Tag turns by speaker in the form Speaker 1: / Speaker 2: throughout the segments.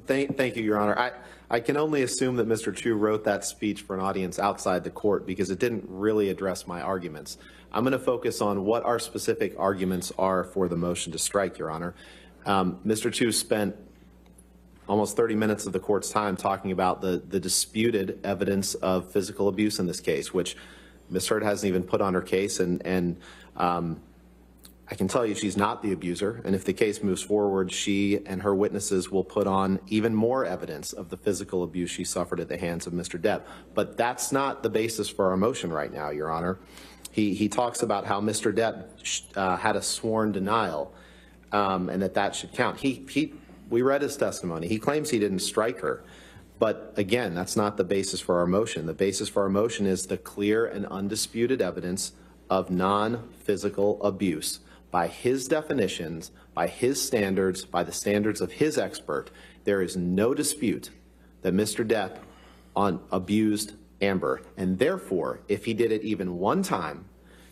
Speaker 1: Thank you, Your Honor. I can only assume that Mr. Chu wrote that speech for an audience outside the court because it didn't really address my arguments. I'm going to focus on what our specific arguments are for the motion to strike, Your Honor. Mr. Chu spent almost 30 minutes of the court's time talking about the disputed evidence of physical abuse in this case, which Ms. Heard hasn't even put on her case, and I can tell you she's not the abuser, and if the case moves forward, she and her witnesses will put on even more evidence of the physical abuse she suffered at the hands of Mr. Depp. But that's not the basis for our motion right now, Your Honor. He talks about how Mr. Depp had a sworn denial, and that should count. We read his testimony. He claims he didn't strike her. But again, that's not the basis for our motion. The basis for our motion is the clear and undisputed evidence of non-physical abuse. By his definitions, by his standards, by the standards of his expert, there is no dispute that Mr. Depp abused Amber. And therefore, if he did it even one time,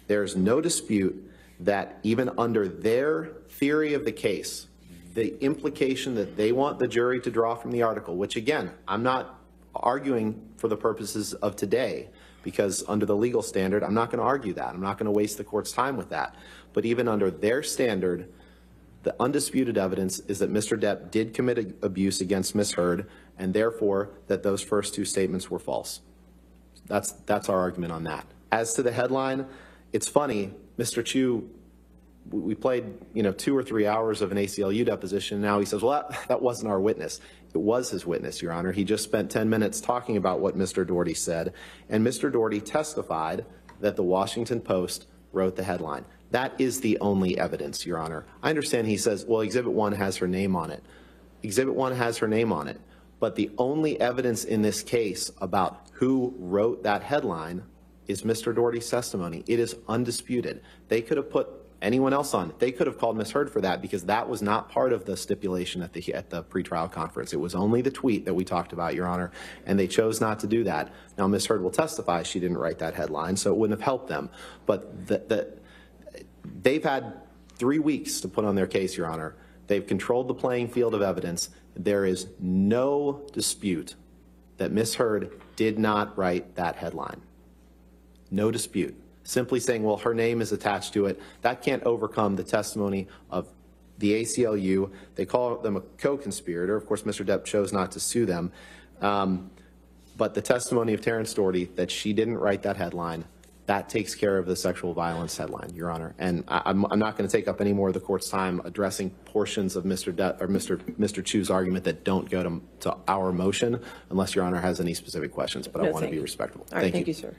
Speaker 1: there's no dispute that even under their theory of the case, the implication that they want the jury to draw from the article, which again, I'm not arguing for the purposes of today, because under the legal standard, I'm not going to argue that. I'm not going to waste the court's time with that. But even under their standard, the undisputed evidence is that Mr. Depp did commit abuse against Ms. Heard, and therefore that those first two statements were false. That's our argument on that. As to the headline, it's funny, Mr. Chu, we played 2 or 3 hours of an ACLU deposition, and now he says, well, that wasn't our witness. It was his witness, Your Honor. He just spent 10 minutes talking about what Mr. Doherty said, and Mr. Doherty testified that the Washington Post wrote the headline. That is the only evidence, Your Honor. I understand he says, well, Exhibit 1 has her name on it. Exhibit 1 has her name on it, but the only evidence in this case about who wrote that headline is Mr. Doherty's testimony. It is undisputed. They could have put anyone else on. They could have called Ms. Heard for that because that was not part of the stipulation at the pretrial conference. It was only the tweet that we talked about, Your Honor, and they chose not to do that. Now, Ms. Heard will testify she didn't write that headline, so it wouldn't have helped them. But they've had 3 weeks to put on their case, Your Honor. They've controlled the playing field of evidence. There is no dispute that Ms. Heard did not write that headline. No dispute. Simply saying, well, her name is attached to it, that can't overcome the testimony of the ACLU. They call them a co-conspirator. Of course, Mr. Depp chose not to sue them. But the testimony of Terrence Doherty that she didn't write that headline, that takes care of the sexual violence headline, Your Honor. And I'm not going to take up any more of the court's time addressing portions of Mr. Chu's argument that don't go to our motion, unless Your Honor has any specific questions. But I want to be respectful.
Speaker 2: All right, thank you, sir.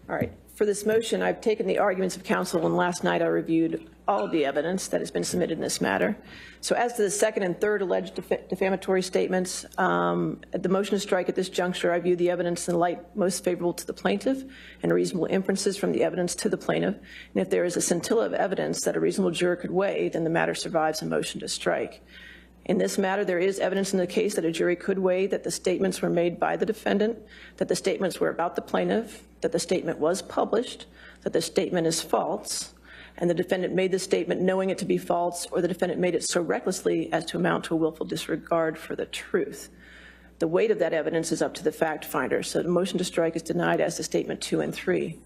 Speaker 2: All right. For this motion, I've taken the arguments of counsel, and last night I reviewed all of the evidence that has been submitted in this matter. So as to the second and third alleged defamatory statements, at the motion to strike at this juncture, I view the evidence in the light most favorable to the plaintiff and reasonable inferences from the evidence to the plaintiff. And if there is a scintilla of evidence that a reasonable juror could weigh, then the matter survives a motion to strike. In this matter, there is evidence in the case that a jury could weigh that the statements were made by the defendant, that the statements were about the plaintiff, that the statement was published, that the statement is false, and the defendant made the statement knowing it to be false, or the defendant made it so recklessly as to amount to a willful disregard for the truth. The weight of that evidence is up to the fact finder. So the motion to strike is denied as to statement 2 and 3.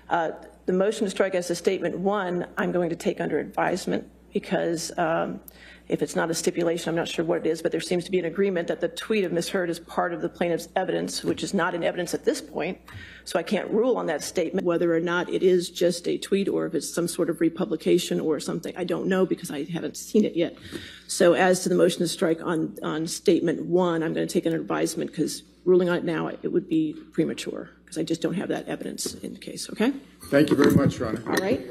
Speaker 2: The motion to strike as to statement 1, I'm going to take under advisement because if it's not a stipulation, I'm not sure what it is, but there seems to be an agreement that the tweet of Ms. Heard is part of the plaintiff's evidence, which is not in evidence at this point. So I can't rule on that statement, whether or not it is just a tweet or if it's some sort of republication or something. I don't know because I haven't seen it yet. So as to the motion to strike on statement 1, I'm going to take under advisement because ruling on it now, it would be premature because I just don't have that evidence in the case, okay?
Speaker 3: Thank you very much, Your Honor.
Speaker 2: All right.